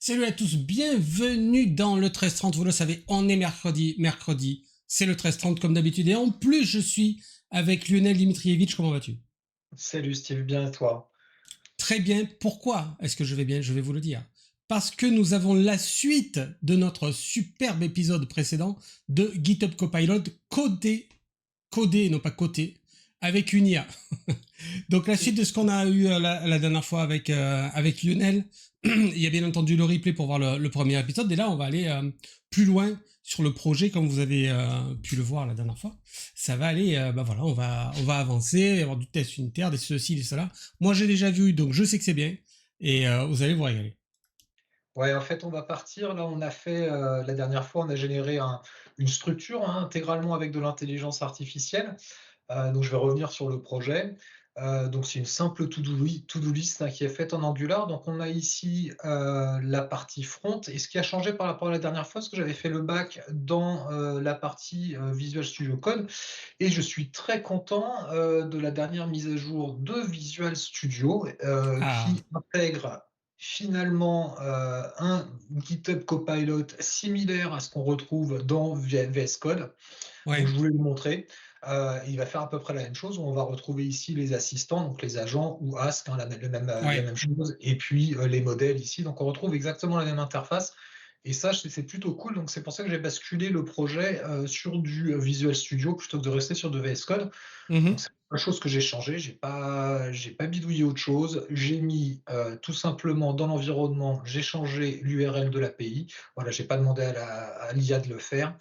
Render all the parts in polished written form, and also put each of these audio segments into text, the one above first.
Salut à tous, bienvenue dans le 1330. Vous le savez, on est mercredi. Mercredi, c'est le 1330 comme d'habitude. Et en plus, je suis avec Lionel Dimitrievitch. Comment vas-tu? Salut Steve, bien et toi? Très bien. Pourquoi est-ce que je vais bien? Je vais vous le dire. Parce que nous avons la suite de notre superbe épisode précédent de GitHub Copilot codé, non pas coté, avec une IA. Donc la suite de ce qu'on a eu la dernière fois avec Lionel, il y a bien entendu le replay pour voir le premier épisode, et là on va aller plus loin sur le projet comme vous avez pu le voir la dernière fois. Ça va aller, bah voilà, on va avancer, avoir du test unitaire, des ceci, des cela. Moi j'ai déjà vu, donc je sais que c'est bien, et vous allez vous régaler. Ouais, en fait, on va partir. Là, on a fait, la dernière fois, on a généré une structure hein, intégralement avec de l'intelligence artificielle. Donc, je vais revenir sur le projet. Donc, c'est une simple to-do list hein, qui est faite en Angular. Donc, on a ici la partie front. Et ce qui a changé par rapport à la dernière fois, c'est que j'avais fait le bac dans la partie Visual Studio Code. Et je suis très content de la dernière mise à jour de Visual Studio Ah, qui intègre finalement un GitHub Copilot similaire à ce qu'on retrouve dans VS Code. Donc, ouais, je voulais vous montrer. Il va faire à peu près la même chose. On va retrouver ici les assistants, donc les agents ou Ask, hein, la ouais. même chose, et puis les modèles ici. Donc, on retrouve exactement la même interface. Et ça, c'est plutôt cool. Donc, c'est pour ça que j'ai basculé le projet sur du Visual Studio plutôt que de rester sur de VS Code. Donc, Mhm. c'est la chose que j'ai changé. J'ai pas bidouillé autre chose. J'ai mis tout simplement dans l'environnement, j'ai changé l'URL de l'API. Voilà, j'ai pas demandé à l'IA de le faire.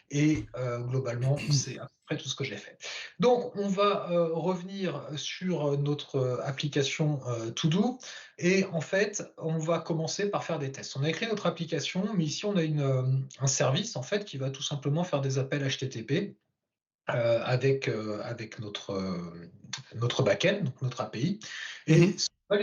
Et globalement, c'est à peu près tout ce que j'ai fait. Donc, on va revenir sur notre application To-Do. Et en fait, on va commencer par faire des tests. On a écrit notre application, mais ici, on a un service en fait qui va tout simplement faire des appels HTTP avec notre backend, donc notre API. Et Mhm.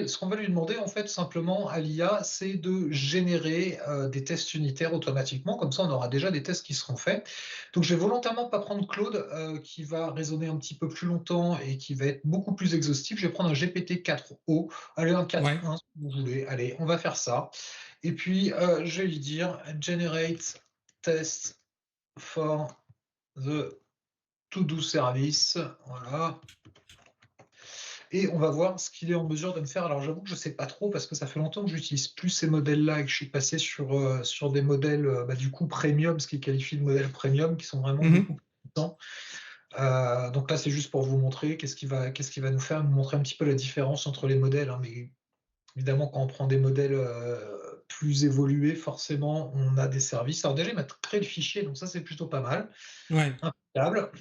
ce qu'on va lui demander, en fait, simplement à l'IA, c'est de générer des tests unitaires automatiquement. Comme ça, on aura déjà des tests qui seront faits. Donc, je vais volontairement pas prendre Claude, qui va raisonner un petit peu plus longtemps et qui va être beaucoup plus exhaustif. Je vais prendre un GPT-4o. Allez, un Ouais. 4.1, si vous voulez. Allez, on va faire ça. Et puis, je vais lui dire Generate test for the To-Do service, voilà. Et on va voir ce qu'il est en mesure de me faire. Alors j'avoue que je ne sais pas trop parce que ça fait longtemps que j'utilise plus ces modèles-là et que je suis passé sur des modèles bah, du coup premium, ce qui qualifie de modèle premium, qui sont vraiment beaucoup Mhm. plus puissants. Donc là, c'est juste pour vous montrer qu'est-ce qu'il va nous faire, nous montrer un petit peu la différence entre les modèles, hein. Mais évidemment, quand on prend des modèles plus évolués, forcément, on a des services. Alors déjà, il m'a créé le fichier, donc ça, c'est plutôt pas mal. Ouais. Impeccable.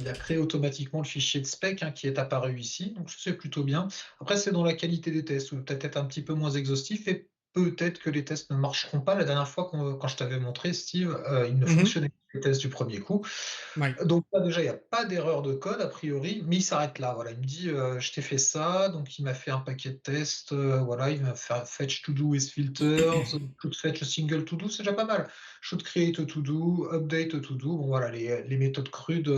Il a créé automatiquement le fichier de spec hein, qui est apparu ici, donc ça, c'est plutôt bien. Après, c'est dans la qualité des tests, peut-être être un petit peu moins exhaustif et peut-être que les tests ne marcheront pas. La dernière fois, quand je t'avais montré, Steve, il ne Mhm. fonctionnait pas les tests du premier coup. Ouais. Donc là, déjà, il n'y a pas d'erreur de code a priori, mais il s'arrête là. Voilà, il me dit, je t'ai fait ça, donc il m'a fait un paquet de tests. Voilà, il m'a fait fetch to do with filters, should fetch a single to do, c'est déjà pas mal. Should create a to do, update a to do. Bon voilà, les méthodes crudes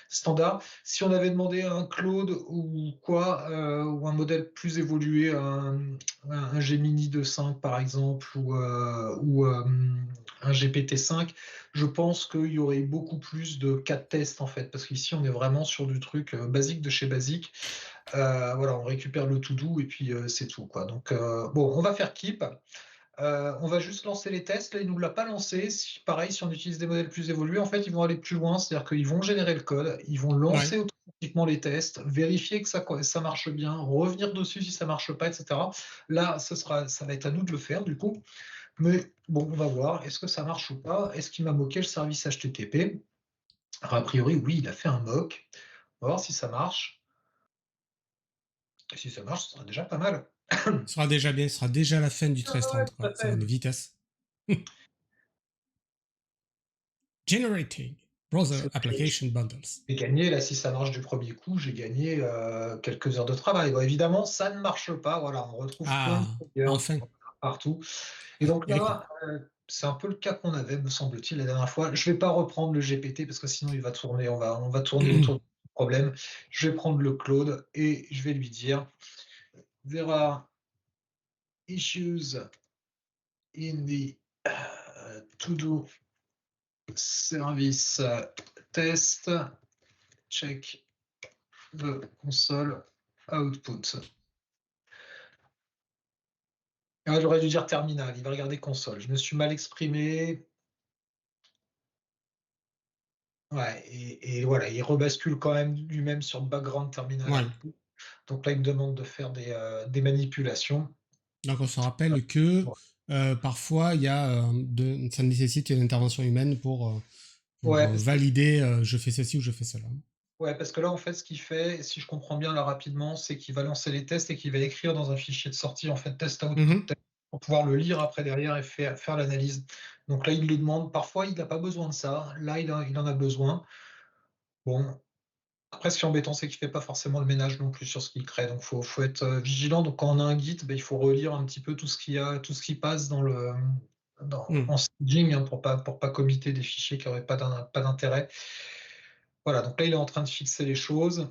standards. Si on avait demandé à un Claude ou quoi, ou un modèle plus évolué, un Gemini 2.5 par exemple, ou un GPT-5, je pense qu'il y aurait beaucoup plus de cas de test en fait, parce qu'ici on est vraiment sur du truc basique de chez basique. Voilà, on récupère le to-do et puis c'est tout quoi. Donc bon, on va faire keep. On va juste lancer les tests. Là, il ne nous l'a pas lancé. Pareil, si on utilise des modèles plus évolués, en fait, ils vont aller plus loin. C'est-à-dire qu'ils vont générer le code, ils vont Ouais. lancer automatiquement les tests, vérifier que ça marche bien, revenir dessus si ça marche pas, etc. Là, ça va être à nous de le faire du coup. Mais bon, on va voir. Est-ce que ça marche ou pas? Est-ce qu'il m'a moqué le service HTTP? Alors, a priori, oui, il a fait un mock. On va voir si ça marche. Et si ça marche, ce sera déjà pas mal. Ce sera déjà bien, ce sera déjà la fin du Ah ouais, 1330, tout quoi. à Ça va fait. une vitesse. Generating browser application bundles. J'ai gagné, là, si ça marche du premier coup, j'ai gagné quelques heures de travail. Bon, évidemment, ça ne marche pas. Voilà, on retrouve plein de Ah, bugs enfin. partout. Et donc Et le con. là, c'est un peu le cas qu'on avait, me semble-t-il, la dernière fois. Je ne vais pas reprendre le GPT parce que sinon il va tourner, on va tourner autour du problème. Je vais prendre le Claude et je vais lui dire, there are issues in the to-do service test, check the console output. Ah, j'aurais dû dire terminal, il va regarder console. Je me suis mal exprimé. Ouais, et voilà, il rebascule quand même lui-même sur background terminal Ouais. output. Donc là, il me demande de faire des manipulations. Donc on se rappelle que Ouais, parfois ça nécessite une intervention humaine pour ouais, parce que valider je fais ceci ou je fais cela. Ouais, parce que là, en fait, ce qu'il fait, si je comprends bien là rapidement, c'est qu'il va lancer les tests et qu'il va écrire dans un fichier de sortie, en fait, test output Mhm, test, pour pouvoir le lire après derrière et faire l'analyse. Donc là, il le demande. Parfois, il n'a pas besoin de ça. Là, il en a besoin. Bon, après, ce qui est embêtant, c'est qu'il fait pas forcément le ménage non plus sur ce qu'il crée. Donc, faut être vigilant. Donc, quand on a un Git, ben, il faut relire un petit peu tout ce qu'il y a, tout ce qui passe mhm, en staging, hein, pour pas committer des fichiers qui n'auraient pas d'intérêt. Voilà. Donc là, il est en train de fixer les choses.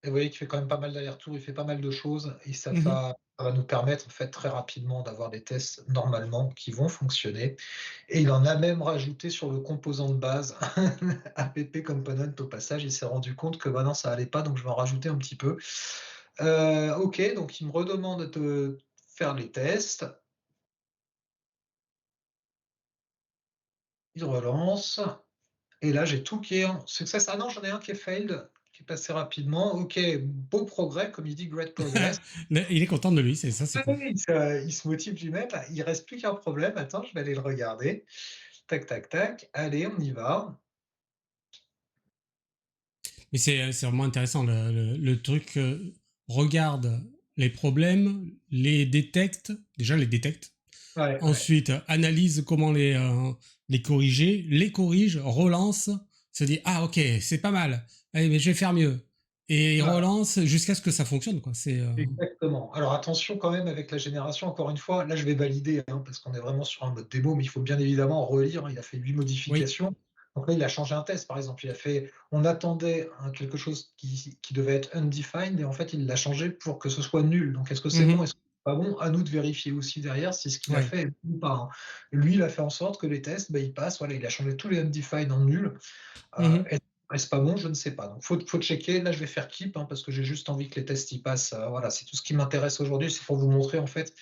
Et vous voyez qu'il fait quand même pas mal d'allers-retours, il fait pas mal de choses et mhm. ça va nous permettre en fait très rapidement d'avoir des tests normalement qui vont fonctionner. Et il en a même rajouté sur le composant de base app component au passage. Il s'est rendu compte que bah non, ça allait pas, donc je vais en rajouter un petit peu. Ok, donc il me redemande de faire les tests. Il relance. Et là, j'ai tout qui est en success. Ah non, j'en ai un qui est failed, qui est passé rapidement. Ok, beau progrès, comme il dit, great progress. Il est content de lui, c'est ça, c'est Oui, cool. oui, il se motive lui-même. Il reste plus qu'un problème. Attends, je vais aller le regarder. Tac, tac, tac. Allez, on y va. Mais c'est vraiment intéressant. Le truc regarde les problèmes, les détecte, déjà les détecte, Ouais, ouais. ensuite analyse comment les corriger, les corrige, relance, se dit ah ok, c'est pas mal, allez, mais je vais faire mieux. Et il Voilà, relance jusqu'à ce que ça fonctionne, quoi. exactement. Alors attention quand même avec la génération, encore une fois, là je vais valider hein, parce qu'on est vraiment sur un mode démo, mais il faut bien évidemment relire. Il a fait 8 Oui. modifications. Donc là, il a changé un test, par exemple. On attendait quelque chose qui devait être undefined et en fait, il l'a changé pour que ce soit nul. Donc est-ce que c'est bon, Mhm. est-ce que c'est pas bon? À nous de vérifier aussi derrière si ce qu'il a Ouais. fait est bon ou pas, hein. Lui, il a fait en sorte que les tests, ben, ils passent. Voilà, il a changé tous les undefined en nul. Mhm. Est-ce pas bon? Je ne sais pas. Donc, faut checker. Là, je vais faire keep hein, parce que j'ai juste envie que les tests y passent. Voilà, c'est tout ce qui m'intéresse aujourd'hui. C'est pour vous montrer en fait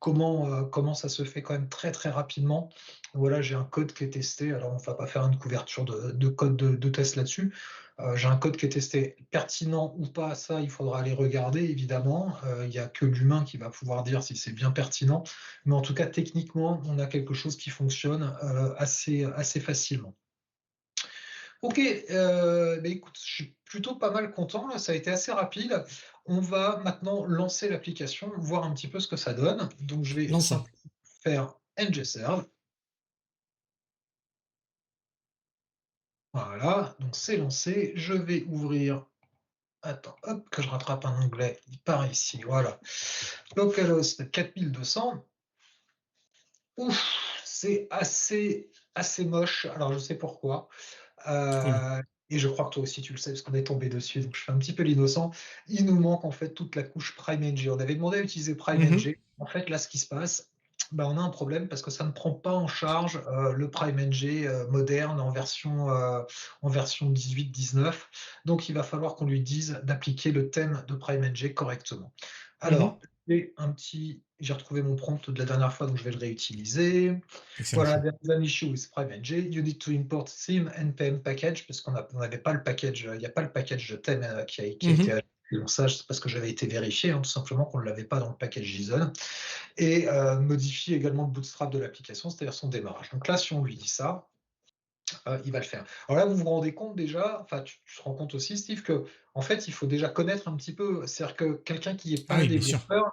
comment ça se fait quand même très très rapidement. Voilà, j'ai un code qui est testé. Alors, on ne va pas faire une couverture de code de test là-dessus. J'ai un code qui est testé pertinent ou pas. Ça, il faudra aller regarder évidemment. Il n'y a que l'humain qui va pouvoir dire si c'est bien pertinent. Mais en tout cas, techniquement, on a quelque chose qui fonctionne assez facilement. Ok, bah écoute, je suis plutôt pas mal content là, ça a été assez rapide. On va maintenant lancer l'application, voir un petit peu ce que ça donne. Donc je vais Lançons. simplement faire ngserve. Voilà, donc c'est lancé. Je vais ouvrir. Attends, hop, que je rattrape un onglet. Il part ici, voilà. Localhost 4200. Ouf, c'est assez moche. Alors je sais pourquoi. Oula. Et je crois que toi aussi tu le sais parce qu'on est tombé dessus, donc je fais un petit peu l'innocent. Il nous manque en fait toute la couche PrimeNG. On avait demandé à utiliser Mhm. PrimeNG. En fait, là, ce qui se passe, ben, on a un problème parce que ça ne prend pas en charge le PrimeNG moderne en version 18-19. Donc, il va falloir qu'on lui dise d'appliquer le thème de PrimeNG correctement. Mhm. Alors, j'ai retrouvé mon prompt de la dernière fois, donc je vais le réutiliser. Excellent Voilà, choix. there's an issue with PrimeNG. You need to import theme npm package parce qu'on n'avait pas le package, il n'y a pas le package de thème qui a été Mhm. ajouté. Donc ça, c'est parce que j'avais été vérifié, hein, tout simplement qu'on ne l'avait pas dans le package JSON. Et modifie également le bootstrap de l'application, c'est-à-dire son démarrage. Donc là, si on lui dit ça, il va le faire. Alors là, vous vous rendez compte déjà, enfin, tu te rends compte aussi, Steve, que en fait, il faut déjà connaître un petit peu. C'est-à-dire que quelqu'un qui n'est Ah pas oui, bien sûr. développeur,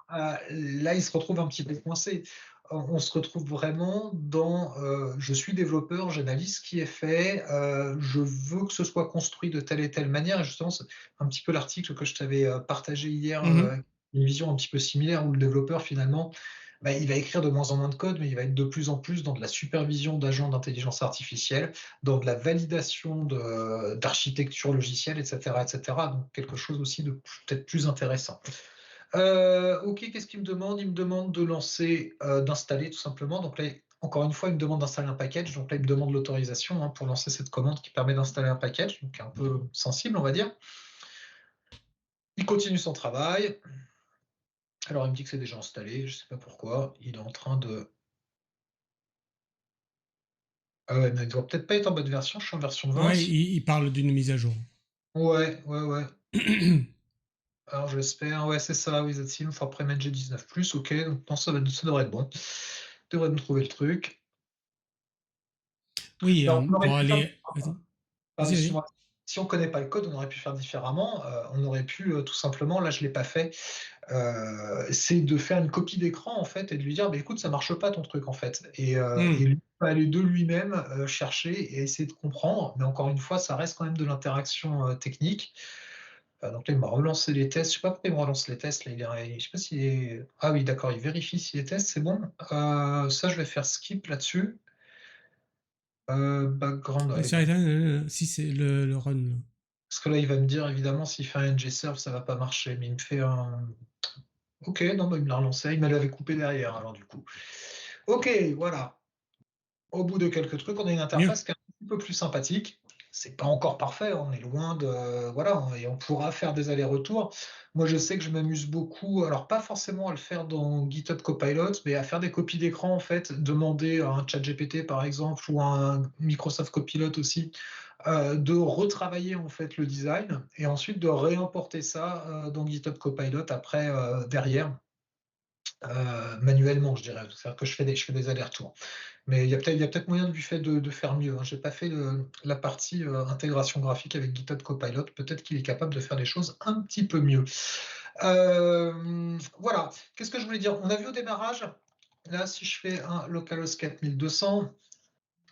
là, il se retrouve un petit peu coincé. On se retrouve vraiment dans je suis développeur, j'analyse ce qui est fait, je veux que ce soit construit de telle et telle manière. Et justement, c'est un petit peu l'article que je t'avais partagé hier, Mhm. une vision un petit peu similaire où le développeur, finalement, bah, il va écrire de moins en moins de code, mais il va être de plus en plus dans de la supervision d'agents d'intelligence artificielle, dans de la validation d'architecture logicielle, etc., etc. Donc quelque chose aussi de peut-être plus intéressant. OK, qu'est-ce qu'il me demande? Il me demande de lancer, d'installer tout simplement. Donc là, encore une fois, il me demande d'installer un package. Donc là, il me demande l'autorisation, hein, pour lancer cette commande qui permet d'installer un package, donc un peu sensible, on va dire. Il continue son travail. Alors il me dit que c'est déjà installé, je sais pas pourquoi. Il est en train de ah ouais, mais il doit peut-être pas être en bonne version, je suis en version 20 Ouais, ici. il parle d'une mise à jour. Ouais, ouais, ouais. Alors j'espère, ouais, c'est ça, with that sim for Premed G19+, OK, donc non, ça devrait être bon. Devrait me trouver le truc. Oui, Alors on aurait pour pu faire aller. Vas-y, pardon, vas-y, vas-y. excuse-moi. Si on connaît pas le code, on aurait pu faire différemment. On aurait pu, tout simplement, là je l'ai pas fait, c'est de faire une copie d'écran en fait et de lui dire: «Beh, écoute, ça marche pas ton truc en fait» et Hmm. lui aller de lui-même, chercher et essayer de comprendre. Mais encore une fois, ça reste quand même de l'interaction, technique. Donc là, il m'a relancé les tests. Je sais pas pourquoi il me relance les tests là, je sais pas s'il est ah oui d'accord, il vérifie si les tests c'est bon. Ça je vais faire skip là-dessus. Background, Donc, ouais, ça, si c'est le run. Là. parce que là, il va me dire évidemment s'il fait un ngServe, ça va pas marcher, mais il me fait un OK, non, bah, il me l'a relancé, il me l'avait coupé derrière alors du coup. OK, voilà. Au bout de quelques trucs, on a une Mieux. interface qui est un petit peu plus sympathique. C'est pas encore parfait, on est loin de voilà, et on pourra faire des allers-retours. Moi, je sais que je m'amuse beaucoup, alors pas forcément à le faire dans GitHub Copilot, mais à faire des copies d'écran en fait, demander à un ChatGPT par exemple ou à un Microsoft Copilot aussi, de retravailler en fait le design et ensuite de réimporter ça, dans GitHub Copilot après, derrière, manuellement je dirais. C'est-à-dire que je fais des allers-retours. Mais il y a peut-être moyen du fait de faire mieux, hein. J'ai pas fait la partie, intégration graphique avec GitHub Copilot. Peut-être qu'il est capable de faire des choses un petit peu mieux. Voilà. Qu'est-ce que je voulais dire? On a vu au démarrage, là, si je fais un localhost 4200,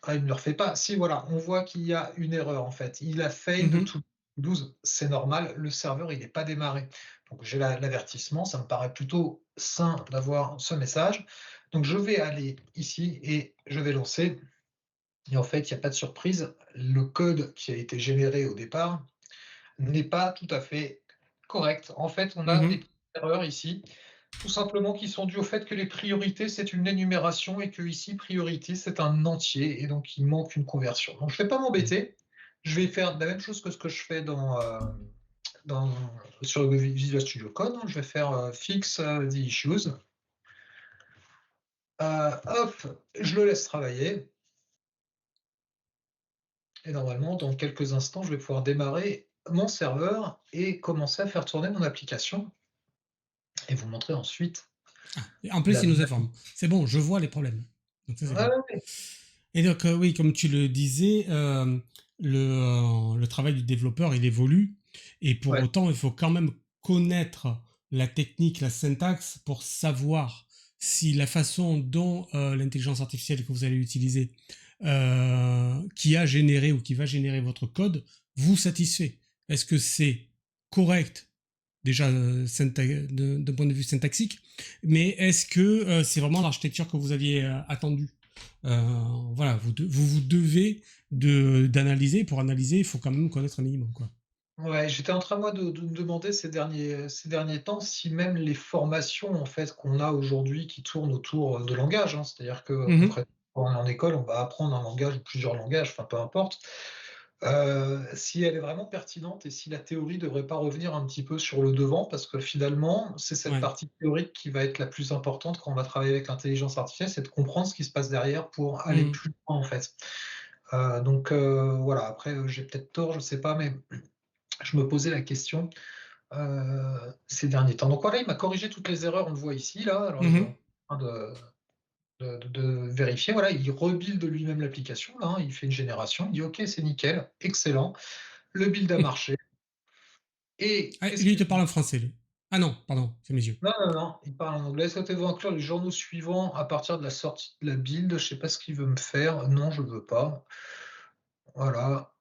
ah, il ne me le refait pas. Si, voilà, on voit qu'il y a une erreur, en fait. Il a failed Mhm. to 12, c'est normal, le serveur, il n'est pas démarré. Donc j'ai l'avertissement, ça me paraît plutôt sain d'avoir ce message. Donc je vais aller ici et je vais lancer. Et en fait, il n'y a pas de surprise, le code qui a été généré au départ n'est pas tout à fait correct. En fait, on a des Mhm. petites erreurs ici, tout simplement qui sont dues au fait que les priorités, c'est une énumération et que ici, priorité, c'est un entier et donc il manque une conversion. Donc je ne vais pas m'embêter, je vais faire la même chose que ce que je fais dans sur Visual Studio Code, hein. Je vais faire, fix, the issues. Hop, je le laisse travailler et normalement, dans quelques instants, je vais pouvoir démarrer mon serveur et commencer à faire tourner mon application et vous montrer ensuite Et en plus, la il nous magie. informe. C'est bon, je vois les problèmes. Donc ça, c'est Ouais, bien. ouais, Et donc, oui, comme tu le disais, le travail du développeur, il évolue. Et pour ouais, autant, il faut quand même connaître la technique, la syntaxe, pour savoir si la façon dont l'intelligence artificielle que vous allez utiliser, qui a généré ou qui va générer votre code, vous satisfait. Est-ce que c'est correct déjà d'un point de vue syntaxique, mais est-ce que c'est vraiment l'architecture que vous aviez attendue? Voilà, vous devez d'analyser. Pour analyser, il faut quand même connaître un minimum, quoi. ouais, j'étais en train moi de me demander ces derniers temps si même les formations en fait qu'on a aujourd'hui qui tournent autour de langage, hein, c'est-à-dire que Mhm. concrètement quand on est en école, on va apprendre un langage ou plusieurs langages, enfin peu importe. Si elle est vraiment pertinente et si la théorie devrait pas revenir un petit peu sur le devant, parce que finalement, c'est cette Ouais. partie théorique qui va être la plus importante quand on va travailler avec l'intelligence artificielle, c'est de comprendre ce qui se passe derrière pour aller Mhm. plus loin en fait. Donc voilà, après, j'ai peut-être tort, je sais pas, mais je me posais la question, ces derniers temps. Donc voilà, il m'a corrigé toutes les erreurs, on le voit ici là, alors il est Mhm. en train de vérifier, voilà, il rebuild de lui-même l'application là, hein, il fait une génération, il dit: «OK, c'est nickel, excellent, le build a marché». Et Ah, qu'est-ce lui, il qu'il te me parle en français, lui. Ah non, pardon, c'est mes yeux. non, non, non, il parle en anglais. Souhaitez-vous inclure les journaux suivants à partir de la sortie de la build? Je sais pas ce qu'il veut me faire. Non, je veux pas. Voilà.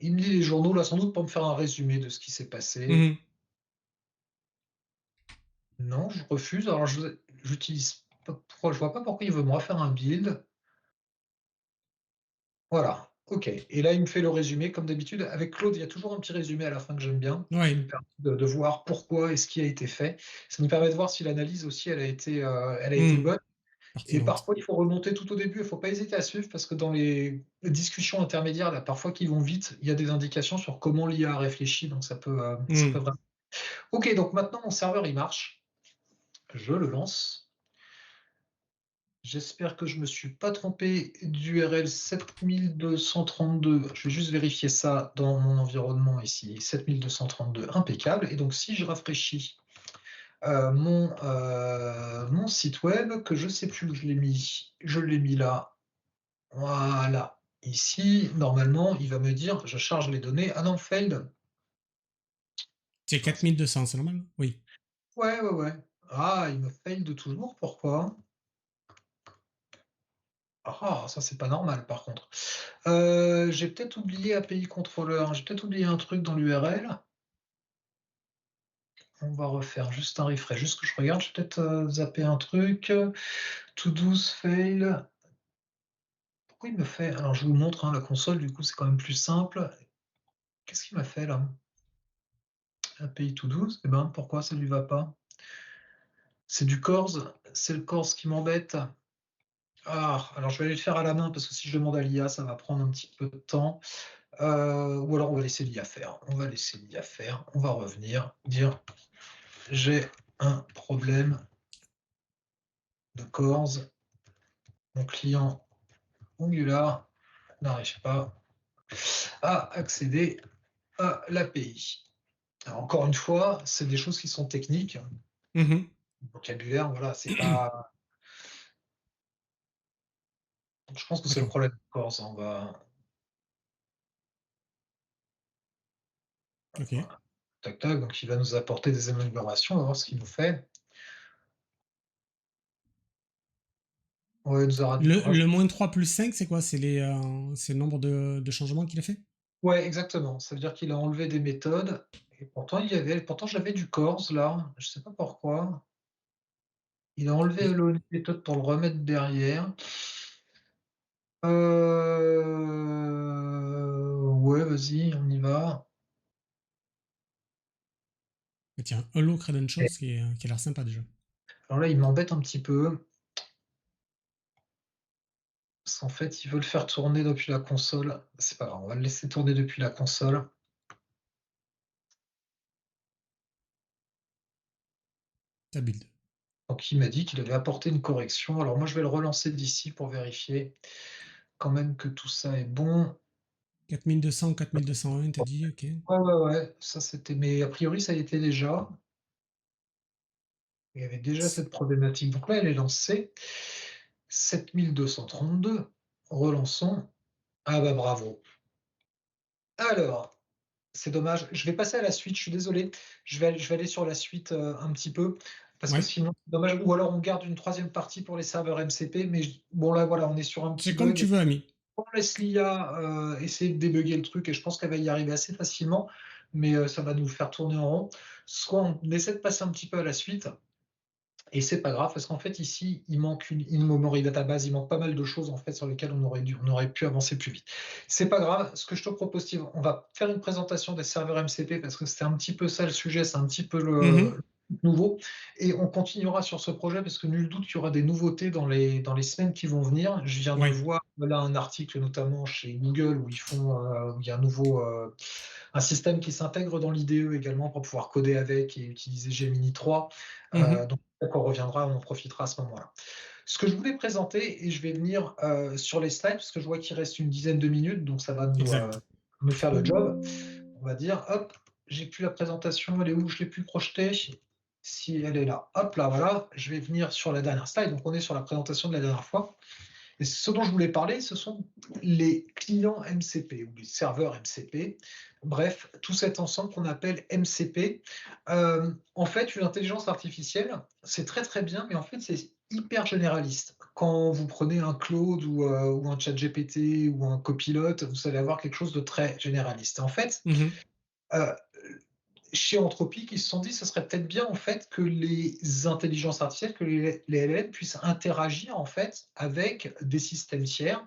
Il me dit les journaux, là, sans doute pour me faire un résumé de ce qui s'est passé. Mhm. Non, je refuse. Alors j'utilise pas pourquoi je vois pas pourquoi il veut me refaire un build. Voilà. OK et là, il me fait le résumé comme d'habitude. Avec Claude, il y a toujours un petit résumé à la fin que j'aime bien, qui Ouais, nous permet de voir pourquoi et ce qui a été fait. Ça nous permet de voir si l'analyse aussi elle a été mmh, bonne et pertinente. parfois il faut remonter tout au début, il faut pas hésiter à suivre parce que dans les discussions intermédiaires là, parfois qui vont vite, il y a des indications sur comment l'IA a réfléchi donc ça peut Mmh. vraiment OK donc maintenant mon serveur il marche. Je le lance. J'espère que je me suis pas trompé d'URL 7232. Je vais juste vérifier ça dans mon environnement ici. 7232, impeccable. Et donc, si je rafraîchis mon site web, que je ne sais plus où je l'ai mis là. Voilà. Ici, normalement, il va me dire, je charge les données. Ah non, failed. C'est 4200, c'est normal? Oui. Ouais, ouais, ouais. Ah, il me failed toujours. Pourquoi? Ah, ça, c'est pas normal, par contre. J'ai peut-être oublié API contrôleur, j'ai peut-être oublié un truc dans l'URL. On va refaire juste un refresh, juste que je regarde, j'ai peut-être, zappé un truc. To do's fail. Pourquoi il me fait alors je vous montre, hein, la console, du coup, c'est quand même plus simple. Qu'est-ce qu'il m'a fait là? API to do's, eh ben, pourquoi ça lui va pas? C'est du CORS, c'est le CORS qui m'embête. Ah, alors je vais aller le faire à la main parce que si je demande à l'IA, ça va prendre un petit peu de temps. Ou alors on va laisser l'IA faire. On va laisser l'IA faire. On va revenir, dire j'ai un problème de CORS. Mon client Angular n'arrive pas à accéder à l'API. Encore une fois, c'est des choses qui sont techniques. Mmh. Le vocabulaire, voilà, c'est pas. Je pense que c'est le D'accord. problème de CORS. On va. OK. Voilà. Tac, tac. Donc, il va nous apporter des améliorations. On va voir ce qu'il nous fait. Ouais, il nous a Le moins 3 plus 5, c'est quoi? C'est le nombre de changements qu'il a fait? ouais, exactement. Ça veut dire qu'il a enlevé des méthodes. Et pourtant, pourtant j'avais du CORS là. Je sais pas pourquoi. Il a enlevé Et le méthode pour le remettre derrière. Ouais, vas-y, on y va. tiens, Hello Et Credentials qui a l'air sympa déjà. alors là, il m'embête un petit peu, parce qu'en fait, il veut le faire tourner depuis la console. C'est pas grave, on va le laisser tourner depuis la console. Ta build. Donc il m'a dit qu'il avait apporté une correction. Alors moi, je vais le relancer d'ici pour vérifier quand même que tout ça est bon. 4200, 4201, t'as dit, ok. Ouais, ouais, ouais, ça c'était mais a priori, ça y était déjà. Il y avait déjà cette problématique. Donc là, elle est lancée. 7232. Relançons. Ah bah bravo. Alors, c'est dommage. Je vais passer à la suite, je suis désolé. Je vais aller sur la suite, un petit peu, parce que Ouais. sinon, c'est dommage. Ou alors on garde une troisième partie pour les serveurs MCP, mais bon là, voilà, on est sur un C'est petit comme bug. tu veux, ami. On laisse l'IA, essayer de débugger le truc et je pense qu'elle va y arriver assez facilement, mais ça va nous faire tourner en rond. Soit on essaie de passer un petit peu à la suite et c'est pas grave parce qu'en fait ici, il manque une in-memory database, il manque pas mal de choses en fait sur lesquelles on aurait pu avancer plus vite. C'est pas grave, ce que je te propose Steve, on va faire une présentation des serveurs MCP parce que c'était un petit peu ça le sujet, c'est un petit peu Mhm. le nouveau et on continuera sur ce projet parce que nul doute qu'il y aura des nouveautés dans les semaines qui vont venir. Je viens de Ouais. voir là un article notamment chez Google où ils font où il y a un nouveau un système qui s'intègre dans l'IDE également pour pouvoir coder avec et utiliser Gemini 3. Mhm. Donc on reviendra, on en profitera à ce moment-là. Ce que je voulais présenter, et je vais venir sur les slides, parce que je vois qu'il reste une dizaine de minutes, donc ça va Exact. nous faire le job. On va dire, hop, j'ai plus la présentation, elle est où? Je l'ai plus projetée. Si elle est là, hop là, voilà, je vais venir sur la dernière slide. Donc on est sur la présentation de la dernière fois. Et ce dont je voulais parler, ce sont les clients MCP ou les serveurs MCP. Bref, tout cet ensemble qu'on appelle MCP. En fait, une intelligence artificielle, c'est très très bien, mais en fait, c'est hyper généraliste. Quand vous prenez un Claude ou un ChatGPT ou un copilote, vous allez avoir quelque chose de très généraliste. En fait, Mhm. euh, chez Anthropic, ils se sont dit que ce serait peut-être bien en fait que les intelligences artificielles, que les LLM puissent interagir en fait avec des systèmes tiers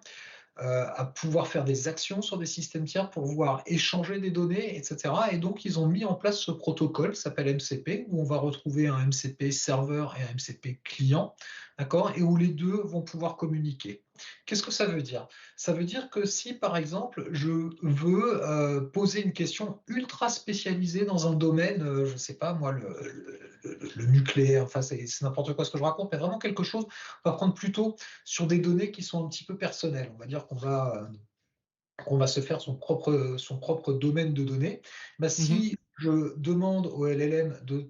à pouvoir faire des actions sur des systèmes tiers pour pouvoir échanger des données, et cetera. Et donc, ils ont mis en place ce protocole qui s'appelle MCP, où on va retrouver un MCP serveur et un MCP client, d'accord? Et où les 2 vont pouvoir communiquer. Qu'est-ce que ça veut dire? Ça veut dire que si, par exemple, je veux, poser une question ultra spécialisée dans un domaine, je ne sais pas moi, le nucléaire, enfin, c'est n'importe quoi ce que je raconte, mais vraiment quelque chose, on va prendre plutôt sur des données qui sont un petit peu personnelles. On va dire qu'on va se faire son propre domaine de données. Bah, Mmh. si je demande au LLM de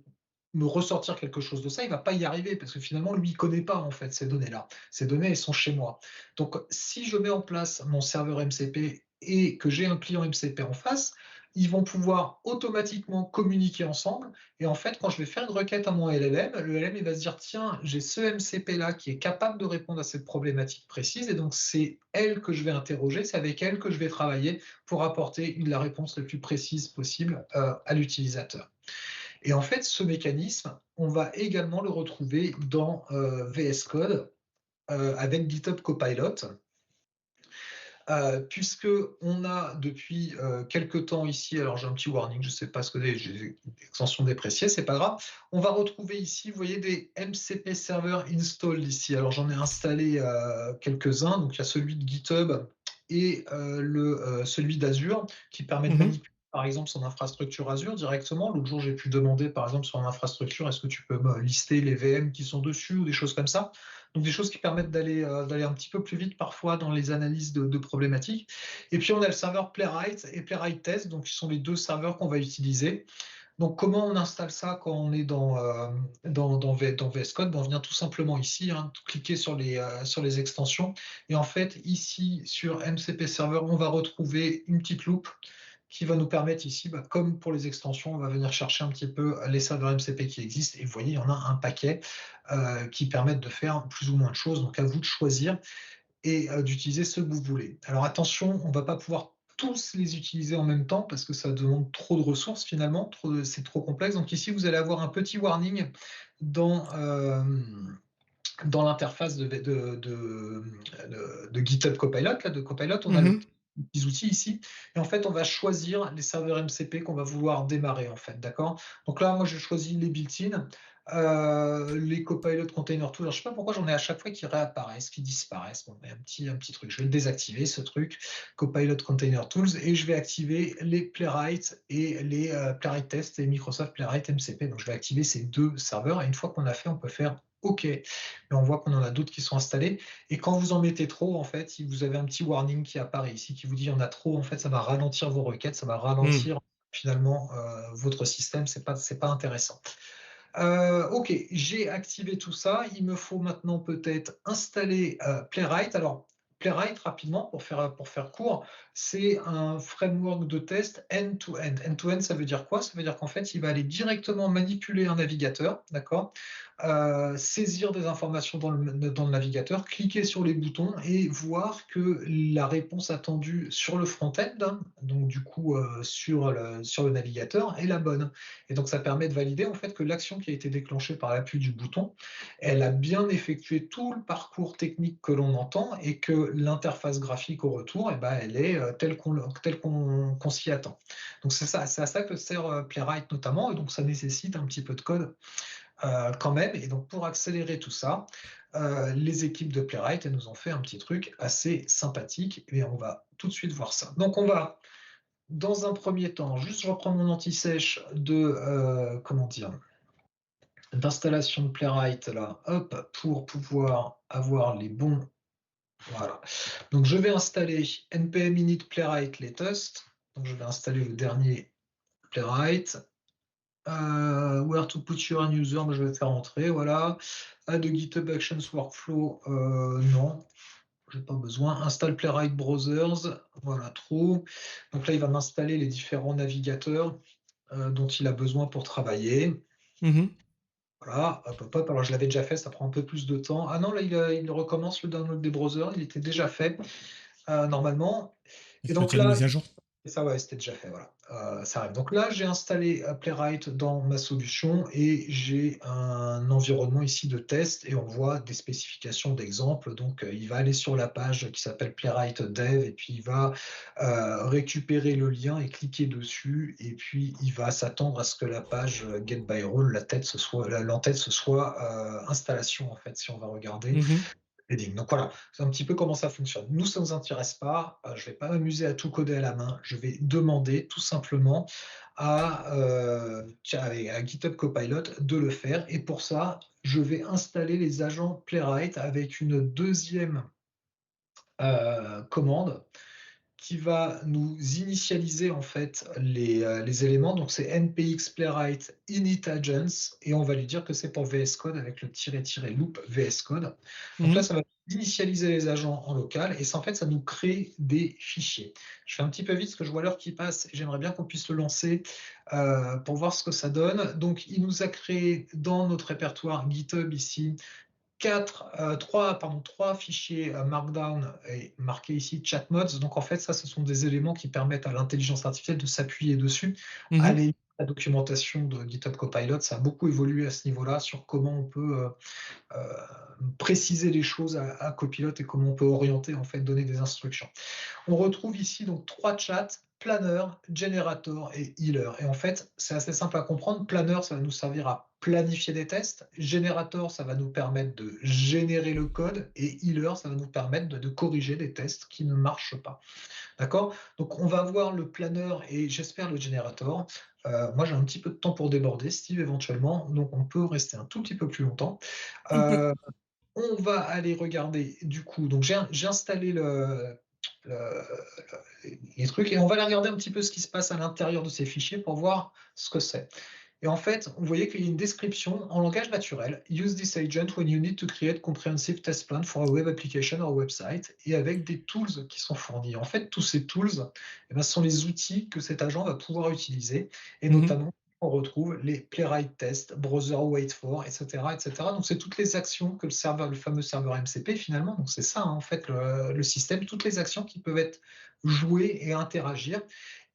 me ressortir quelque chose de ça, il va pas y arriver parce que finalement, lui, il connaît pas en fait ces données-là. Ces données, elles sont chez moi. Donc, si je mets en place mon serveur MCP et que j'ai un client MCP en face, ils vont pouvoir automatiquement communiquer ensemble. Et en fait, quand je vais faire une requête à mon LLM, le LLM il va se dire, tiens, j'ai ce MCP-là qui est capable de répondre à cette problématique précise, et donc c'est elle que je vais interroger, c'est avec elle que je vais travailler pour apporter la réponse la plus précise possible à l'utilisateur. Et en fait, ce mécanisme, on va également le retrouver dans VS Code avec GitHub Copilot. Puisque on a depuis quelque temps ici, alors j'ai un petit warning, je ne sais pas ce que c'est, j'ai des extensions dépréciées, c'est pas grave. On va retrouver ici, vous voyez, des MCP server installed ici. Alors j'en ai installé quelques-uns, donc il y a celui de GitHub et celui d'Azure qui permet de Mmh. manipuler par exemple son infrastructure Azure directement. L'autre jour, j'ai pu demander par exemple sur l'infrastructure, est-ce que tu peux me lister les VM qui sont dessus ou des choses comme ça. Donc des choses qui permettent d'aller un petit peu plus vite parfois dans les analyses de problématiques. Et puis on a le serveur Playwright et Playwright Test, donc qui sont les 2 serveurs qu'on va utiliser. Donc comment on installe ça quand on est dans VS Code? Ben, on vient tout simplement ici, hein, cliquer sur les extensions, et en fait ici sur MCP Server, on va retrouver une petite loupe qui va nous permettre ici, bah, comme pour les extensions, on va venir chercher un petit peu les serveurs MCP qui existent. Et vous voyez, il y en a un paquet qui permettent de faire plus ou moins de choses. Donc à vous de choisir et d'utiliser ce que vous voulez. Alors attention, on ne va pas pouvoir tous les utiliser en même temps parce que ça demande trop de ressources finalement, c'est trop complexe. Donc ici, vous allez avoir un petit warning dans, dans l'interface de GitHub Copilot. Là, de Copilot, on a le Mmh. petits outils ici. Et en fait, on va choisir les serveurs MCP qu'on va vouloir démarrer, en fait, d'accord? Donc là, moi, je choisis les built-in, les Copilot Container Tools. Alors, je sais pas pourquoi j'en ai à chaque fois qui réapparaissent, qui disparaissent. Bon, mais un petit truc. Je vais le désactiver, ce truc, Copilot Container Tools, et je vais activer les Playwright et les Playwright Test et Microsoft Playwright MCP. Donc, je vais activer ces 2 serveurs. Et une fois qu'on a fait, on peut faire OK. Et on voit qu'on en a d'autres qui sont installés. Et quand vous en mettez trop, en fait, si vous avez un petit warning qui apparaît ici, qui vous dit il y en a trop, en fait, ça va ralentir vos requêtes, ça va Mmh. ralentir finalement votre système, c'est pas intéressant. OK, j'ai activé tout ça. Il me faut maintenant peut-être installer Playwright. Alors, Playwright, rapidement, pour faire court, c'est un framework de test end-to-end. End-to-end, ça veut dire quoi? Ça veut dire qu'en fait, il va aller directement manipuler un navigateur, d'accord? Saisir des informations dans le navigateur, cliquer sur les boutons et voir que la réponse attendue sur le front-end, hein, donc du coup sur le navigateur, est la bonne. Et donc ça permet de valider en fait que l'action qui a été déclenchée par l'appui du bouton, elle a bien effectué tout le parcours technique que l'on entend et que l'interface graphique au retour, eh ben, elle est qu'on s'y attend. Donc c'est à ça que sert Playwright notamment, et donc ça nécessite un petit peu de code quand même. Et donc pour accélérer tout ça, les équipes de Playwright, elles nous ont fait un petit truc assez sympathique, et on va tout de suite voir ça. Donc on va dans un premier temps, juste je reprends mon anti-sèche comment dire, d'installation de Playwright là, hop, pour pouvoir avoir les bons. Voilà. Donc je vais installer npm init playwright latest. Donc je vais installer le dernier Playwright. Where to put your end user, je vais faire entrer, voilà. Add a GitHub Actions Workflow, non, j'ai pas besoin. Install Playwright Browsers, voilà, trop. Donc là, il va m'installer les différents navigateurs dont il a besoin pour travailler. Mmh. Voilà, hop, hop, hop. Alors je l'avais déjà fait, ça prend un peu plus de temps. Ah non, là, il recommence le download des browsers, il était déjà fait normalement. Il Et faut donc qu'il y ait une là, mise à jour. Et ça, ouais, c'était déjà fait, voilà. Ça arrive. Donc là, j'ai installé, Playwright dans ma solution et j'ai un environnement ici de test et on voit des spécifications d'exemples. Donc, il va aller sur la page qui s'appelle Playwright Dev et puis il va, récupérer le lien et cliquer dessus et puis il va s'attendre à ce que la page, Get by Role, la tête, ce soit l'entête, ce soit, installation, en fait, si on va regarder. Mhm. Heading. Donc voilà, c'est un petit peu comment ça fonctionne. Nous, ça ne nous intéresse pas, je vais pas m'amuser à tout coder à la main. Je vais demander tout simplement à GitHub Copilot de le faire et pour ça, je vais installer les agents Playwright avec une deuxième commande qui va nous initialiser en fait les éléments. Donc c'est npx playwright init agents et on va lui dire que c'est pour VS Code avec le tiret loop VS Code. Donc là, Mhm. ça va initialiser les agents en local et ça en fait, ça nous crée des fichiers. Je fais un petit peu vite parce que je vois l'heure qui passe et j'aimerais bien qu'on puisse le lancer pour voir ce que ça donne. Donc il nous a créé dans notre répertoire GitHub ici trois fichiers Markdown et marqués ici chat mods. Donc en fait, ça, ce sont des éléments qui permettent à l'intelligence artificielle de s'appuyer dessus. Mhm. Allez, la documentation de GitHub Copilot, ça a beaucoup évolué à ce niveau-là sur comment on peut préciser les choses à Copilot et comment on peut orienter, en fait, donner des instructions. On retrouve ici donc trois chats, Planner, Generator et Healer. Et en fait, c'est assez simple à comprendre. Planner, ça va nous servir à planifier des tests. Generator, ça va nous permettre de générer le code. Et Healer, ça va nous permettre de corriger des tests qui ne marchent pas. D'accord? Donc, on va voir le Planner et j'espère le Generator. Moi, j'ai un petit peu de temps pour déborder, Steve, éventuellement. Donc, on peut rester un tout petit peu plus longtemps. On peut. Euh, on va aller regarder du coup. Donc j'ai installé le- les trucs et on va aller regarder un petit peu ce qui se passe à l'intérieur de ces fichiers pour voir ce que c'est. Et en fait, vous voyez qu'il y a une description en langage naturel. Use this agent when you need to create comprehensive test plan for a web application or website et avec des tools qui sont fournis. En fait, tous ces tools, eh ben, ce sont les outils que cet agent va pouvoir utiliser et Mhm. notamment on retrouve les playwright tests, browser wait for, etc., etc. Donc c'est toutes les actions que le serveur, le fameux serveur MCP finalement. Donc c'est ça hein, en fait le système, toutes les actions qui peuvent être jouées et interagir.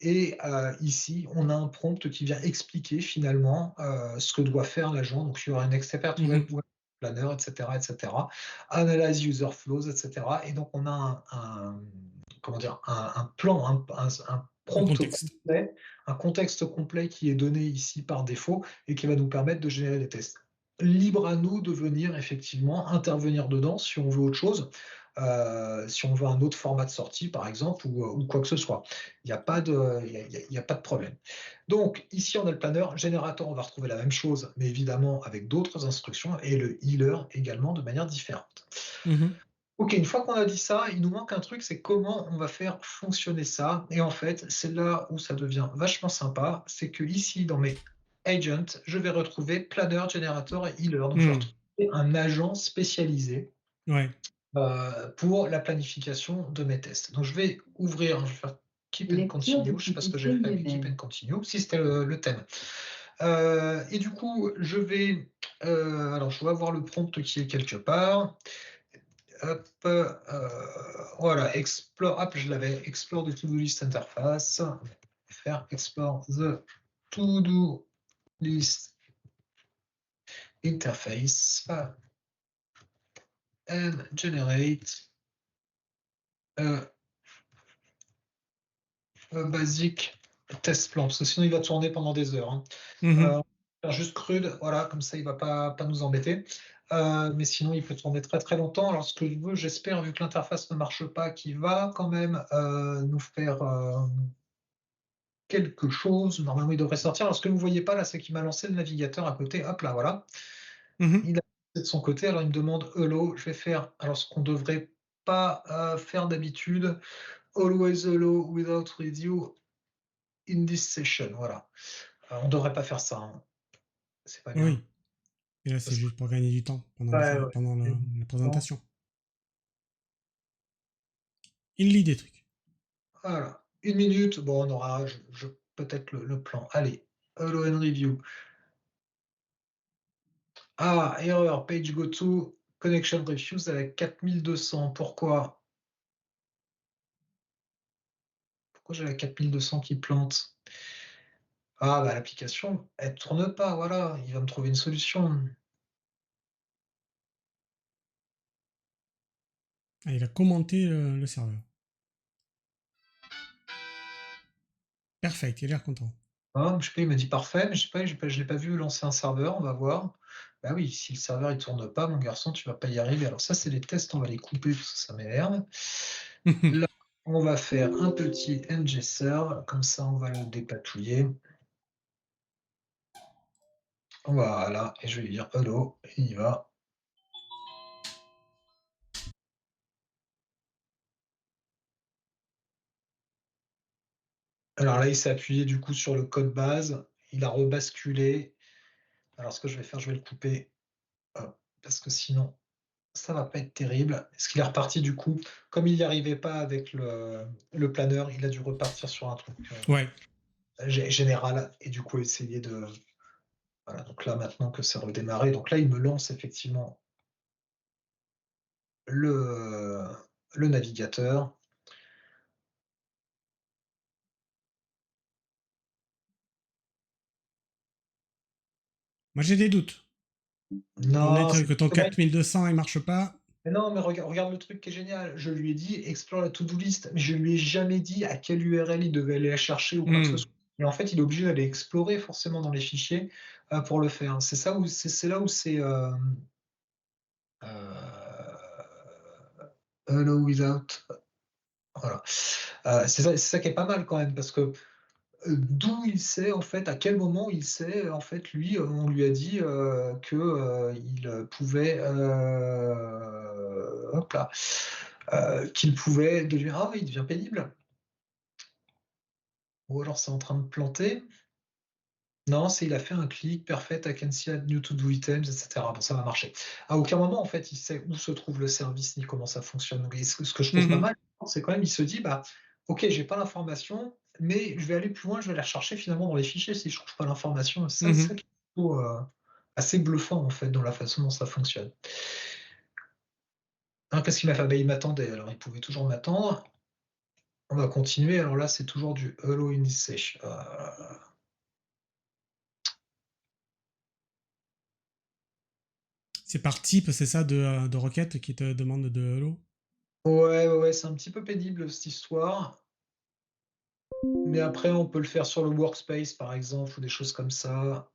Et ici, on a un prompt qui vient expliquer finalement ce que doit faire l'agent. Donc, il y aura un expert Mhm. web planner, etc., etc. Analyze user flows, etc. Et donc, on a comment dire, un plan, un Un prompt contexte. complet, un contexte complet qui est donné ici par défaut et qui va nous permettre de générer des tests. Libre à nous de venir effectivement intervenir dedans si on veut autre chose, si on veut un autre format de sortie par exemple ou quoi que ce soit. Il n'y a pas de, il y a pas de problème. Donc ici on a le planeur, générateur, on va retrouver la même chose, mais évidemment avec d'autres instructions et le healer également de manière différente. Mhm. Ok, une fois qu'on a dit ça, il nous manque un truc, c'est comment on va faire fonctionner ça. Et en fait, c'est là où ça devient vachement sympa, c'est que ici, dans mes agents, je vais retrouver Planner, Generator et Healer. Donc, je vais Mhm. retrouver un agent spécialisé Ouais. pour la planification de mes tests. Donc, je vais ouvrir, je vais faire Keep and Lecture Continue. du Je ne sais pas ce que j'ai fichier fait avec Keep URL. and Continue, si c'était le thème. Et du coup, je vais, alors, je dois avoir le prompt qui est quelque part. Hop, voilà, explore, hop, je l'avais, explore the to-do list interface. On va faire explore the to-do list interface and generate a, a basic test plan, parce que sinon il va tourner pendant des heures. Hein. Mhm. On va faire juste crude, voilà, comme ça il va pas nous embêter. Mais sinon, il peut tourner très très longtemps. Alors, ce que je veux, j'espère, vu que l'interface ne marche pas, qu'il va quand même nous faire quelque chose. Normalement, il devrait sortir. Alors, ce que vous ne voyez pas là, c'est qu'il m'a lancé le navigateur à côté. Hop là, voilà. Mhm. Il a de son côté. Alors, il me demande hello. Je vais faire alors ce qu'on ne devrait pas faire d'habitude. Always hello without review in this session. Voilà. On ne devrait pas faire ça. Hein. C'est pas bien. Oui. Et là, c'est Parce que- juste pour gagner du temps pendant, Ouais, ouais. pendant Et la bon, présentation. Il lit des trucs. voilà. Une minute. Bon, on aura peut-être le plan. Allez. Hello and review. Ah, erreur, page go to, connection refused avec 4200. Pourquoi Pourquoi j'ai la 4200 qui plante? Ah bah, l'application, elle tourne pas, voilà, il va me trouver une solution. Ah, il a commenté le serveur. Perfect, il a l'air content. Ah, je sais pas, il m'a dit: «Parfait», mais je sais pas, je l'ai pas vu lancer un serveur, on va voir. Bah oui, si le serveur il tourne pas, mon garçon, tu vas pas y arriver. Alors ça, c'est les tests, on va les couper parce que ça m'énerve. Là, on va faire un petit ngServe, comme ça on va le dépatouiller. Voilà, et je vais lui dire: «Hello», et il y va. Alors là, il s'est appuyé du coup sur le code base, il a rebasculé. Alors ce que je vais faire, je vais le couper, hop, parce que sinon ça va pas être terrible. Est-ce qu'il est reparti du coup, comme il n'y arrivait pas avec le planeur, il a dû repartir sur un truc, Ouais. général, et du coup essayer de voilà, donc là maintenant que c'est redémarré, donc là il me lance effectivement le, le navigateur. Moi, j'ai des doutes. Étant donné Non, c'est que ton dommage. 4200 il marche pas. Mais non, mais regarde le truc qui est génial. Je lui ai dit: «Explore la to-do list», mais je lui ai jamais dit à quelle URL il devait aller la chercher ou quoi que ce Hmm. soit. Et en fait, il est obligé d'aller explorer forcément dans les fichiers, pour le faire. C'est là où c'est, allow without, voilà. C'est ça qui est pas mal quand même parce que, d'où il sait en fait, à quel moment il sait en fait lui, on lui a dit, que, il pouvait, hop là, qu'il pouvait devenir, ah oui, il devient pénible. Ou alors c'est en train de planter. Non, c'est il a fait un clic, perfect, I can see add new to do items, et cetera. Bon, ça va marcher. À aucun moment, en fait, il sait où se trouve le service, ni comment ça fonctionne. Donc, et ce que je trouve pas Mhm. mal, c'est quand même, il se dit, bah, OK, j'ai pas l'information, mais je vais aller plus loin, je vais aller rechercher finalement dans les fichiers si je trouve pas l'information. C'est ça Mhm. qui est plutôt, assez bluffant, en fait, dans la façon dont ça fonctionne. Hein, qu'est-ce qu'il m'a fait? Bah, il m'attendait, alors il pouvait toujours m'attendre. On va continuer. Alors là, c'est toujours du hello in this session. C'est par type, c'est ça, de requête qui te demande de hello. Ouais, ouais, ouais, c'est un petit peu pénible cette histoire. Mais après, on peut le faire sur le workspace, par exemple, ou des choses comme ça.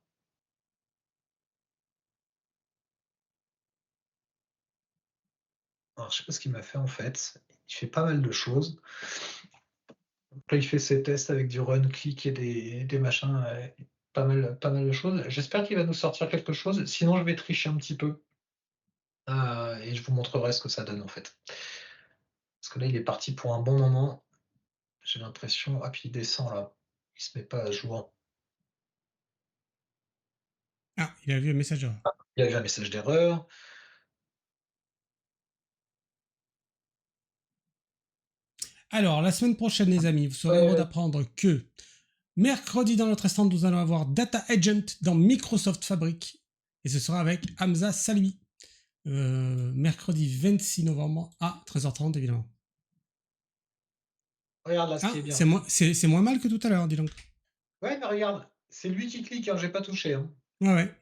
Alors, je sais pas ce qu'il m'a fait en fait. Il fait pas mal de choses. Donc là, il fait ses tests avec du run click et des machins, pas mal de choses. J'espère qu'il va nous sortir quelque chose. Sinon, je vais tricher un petit peu, et je vous montrerai ce que ça donne en fait. Parce que là, il est parti pour un bon moment. J'ai l'impression. Ah, puis il descend là. Il se met pas à jour. Ah, il a vu un message d'erreur. Il y avait un message d'erreur. Alors, la semaine prochaine, les amis, vous serez heureux Ouais, d'apprendre que mercredi, dans notre stand, nous allons avoir Data Agent dans Microsoft Fabric. Et ce sera avec Hamza Salimi. Mercredi 26 novembre à 13h30, évidemment. regarde là ce Ah, qui est bien. c'est moins mal que tout à l'heure, dis donc. Ouais, mais regarde, c'est lui qui clique, hein, j'ai pas touché, hein. Ouais, ouais.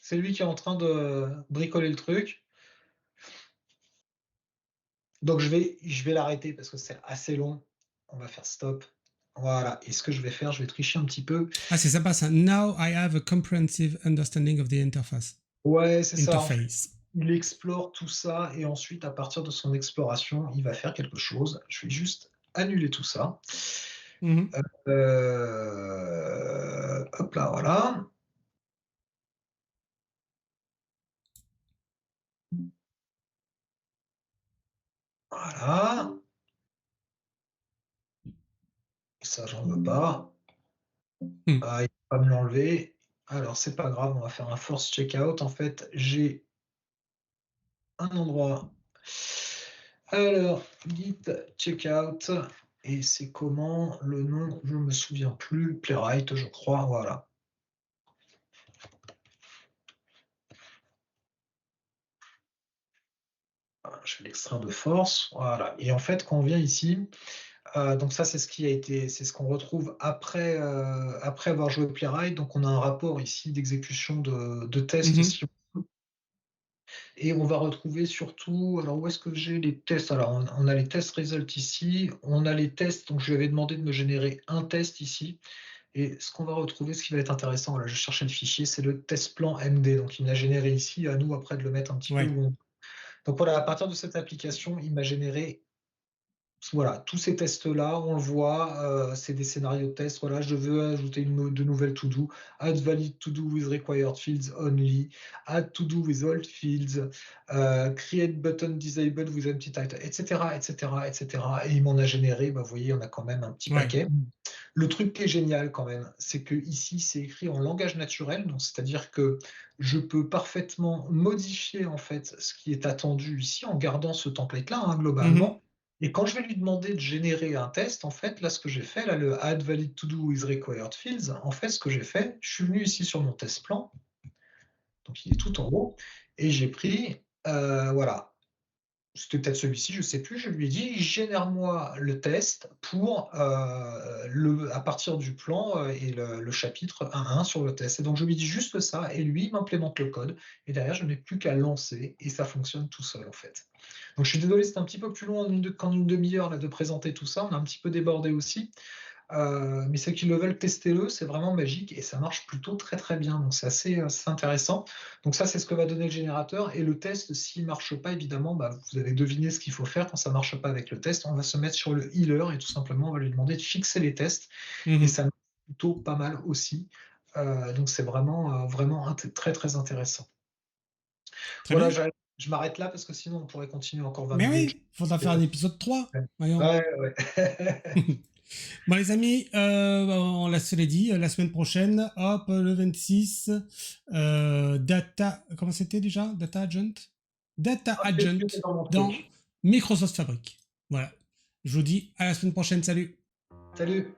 C'est lui qui est en train de bricoler le truc. Donc je vais l'arrêter parce que c'est assez long. On va faire stop. Voilà. Et ce que je vais faire, je vais tricher un petit peu. Ah, c'est sympa ça. Now I have a comprehensive understanding of the interface. Ouais, c'est ça. En fait, Interface. il explore tout ça et ensuite, à partir de son exploration, il va faire quelque chose. Je vais juste annuler tout ça. Mhm. Hop là, voilà. Voilà. Et ça, j'en veux pas. Mhm. Ah, il va pas me l'enlever. Alors, c'est pas grave, on va faire un force checkout. En fait, j'ai un endroit. Alors, git checkout, et c'est comment le nom? Je me souviens plus. Playwright, je crois. Voilà. Je vais l'extraire de force. Voilà. Et en fait, quand on vient ici, Donc ça, c'est ce qu'on retrouve après avoir joué Playwright. Donc on a un rapport ici d'exécution de tests Mhm. si et on va retrouver surtout alors où est-ce que j'ai les tests? Alors on a les test results ici, on a les tests, donc je lui avais demandé de me générer un test ici et ce qu'on va retrouver, ce qui va être intéressant, là je cherchais le fichier, c'est le test plan MD, donc il me l'a généré ici, à nous après de le mettre un petit peu Ouais, où on donc voilà, à partir de cette application, il m'a généré voilà, tous ces tests-là, on le voit, c'est des scénarios de tests. Voilà, je veux ajouter de nouvelles to-do, add valid to-do with required fields only, add to-do with old fields, create button disabled with empty title, et cetera, et cetera, et cetera. Et il m'en a généré, bah, vous voyez, on a quand même un petit ouais. paquet. Le truc qui est génial quand même, c'est que ici c'est écrit en langage naturel, donc c'est-à-dire que je peux parfaitement modifier en fait ce qui est attendu ici en gardant ce template-là, hein, Mhm. globalement. Et quand je vais lui demander de générer un test, en fait, là, ce que j'ai fait, là, le add valid to do with required fields, en fait, ce que j'ai fait, je suis venu ici sur mon test plan, donc il est tout en haut, et j'ai pris, voilà, c'était peut-être celui-ci, je ne sais plus. Je lui ai dit: «Génère-moi le test pour, à partir du plan, et le chapitre 1.1 sur le test» et donc je lui dis juste ça et lui, il m'implémente le code et derrière, je n'ai plus qu'à lancer et ça fonctionne tout seul, en fait. Donc je suis désolé, c'était un petit peu plus long qu'en une demi-heure là de présenter tout ça. On a un petit peu débordé aussi. Mais ceux qui le veulent, testez-le, c'est vraiment magique et ça marche plutôt très, très bien. Donc c'est intéressant. Donc ça, c'est ce que va donner le générateur et le test, s'il marche pas, évidemment, bah, vous avez deviné ce qu'il faut faire quand ça marche pas avec le test. On va se mettre sur le healer et tout simplement, on va lui demander de fixer les tests et Mhm. ça marche plutôt pas mal aussi. Donc c'est vraiment, vraiment très, très intéressant. Très Voilà, bien. je m'arrête là parce que sinon on pourrait continuer encore 20 Mais minutes. oui, faudra faire un épisode 3. Voyons. Ouais, ouais. Bon les amis, on l'a se l'est dit, la semaine prochaine, hop, le 26, Data, comment c'était déjà? Data Agent? Data Ah, Agent c'est dans mon dans truc. Microsoft Fabric. Voilà. Je vous dis à la semaine prochaine, salut. Salut.